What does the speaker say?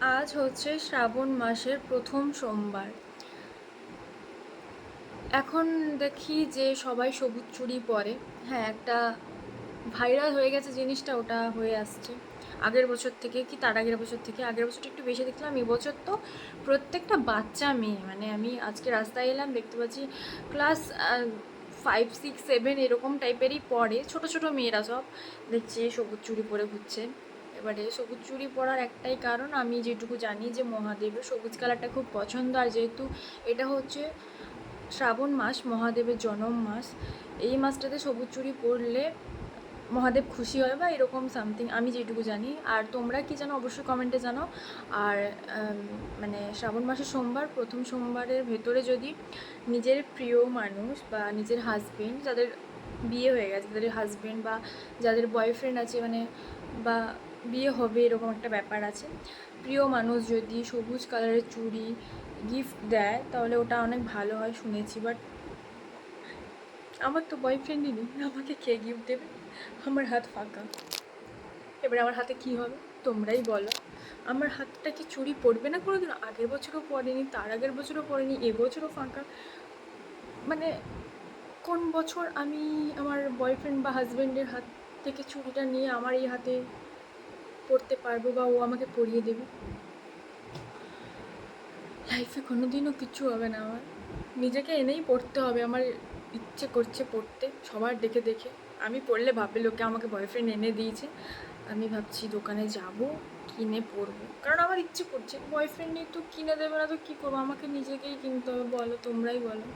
আজ হচ্ছে শ্রাবণ মাসের প্রথম সোমবার। এখন দেখি যে সবাই সবুজ চুড়ি পরে। হ্যাঁ, একটা ভাইরাল হয়ে গেছে জিনিসটা, ওটা হয়ে আসছে আগের বছর থেকে, কি তার আগের বছর থেকে। আগের বছরটা একটু বেশি দেখলাম, এবছর তো প্রত্যেকটা বাচ্চা মেয়ে, মানে আমি আজকে রাস্তায় এলাম দেখতে পাচ্ছি ক্লাস 5, 6, 7 এরকম টাইপেরই পড়ে, ছোট ছোট মেয়েরা সব দেখছি সবুজ চুড়ি পরে ঘুরছে। এবারে সবুজ চুড়ি পরার একটাই কারণ, আমি যেটুকু জানি যে মহাদেবের সবুজ কালারটা খুব পছন্দ, আর যেহেতু এটা হচ্ছে শ্রাবণ মাস, মহাদেবের জন্ম মাস, এই মাসটাতে সবুজ চুড়ি পরলে মহাদেব খুশি হয় বা এরকম সামথিং, আমি যেটুকু জানি। আর তোমরা কি জানো অবশ্যই কমেন্টে জানাও। আর মানে শ্রাবণ মাসের সোমবার, প্রথম সোমবারের ভেতরে যদি নিজের প্রিয় মানুষ বা নিজের হাজবেন্ড, যাদের বিয়ে হয়ে গেছে, যাদের হাজবেন্ড বা যাদের বয়ফ্রেন্ড আছে, মানে বা বিয়ে হবে এরকম একটা ব্যাপার আছে, প্রিয় মানুষ যদি সবুজ কালারের চুড়ি গিফট দেয় তাহলে ওটা অনেক ভালো হয় শুনেছি। বাট আমার তো বয়ফ্রেন্ডই নেই, আমাকে কে গিফট দেবে? আমার হাত ফাঁকা। এবার আমার হাতে কি হবে তোমরাই বলো। আমার হাতটা কি চুড়ি পরবে না কোনোদিন? আগের বছরও পরেনি, তার আগের বছরও পরেনি, এবছরও ফাঁকা। মানে কোন বছর আমি আমার বয়ফ্রেন্ড বা হাজব্যান্ডের হাত থেকে চুড়িটা নিয়ে আমার এই হাতে পরতে পারবো বা ও আমাকে পরিয়ে দেবে? লাইফে কোনো দিনও কিচ্ছু হবে না আমার, নিজেকে এনেই পড়তে হবে। আমার ইচ্ছে করছে পড়তে, সবার দেখে দেখে। আমি পড়লে ভাববে লোকে আমাকে বয়ফ্রেন্ড এনে দিয়েছে। আমি ভাবছি দোকানে যাব, কিনে পরবো, কারণ আমার ইচ্ছে করছে। বয়ফ্রেন্ড নেই তো কিনে দেবে না তো কী করবো? আমাকে নিজেকেই কিনতে হবে। বলো, তোমরাই বলো।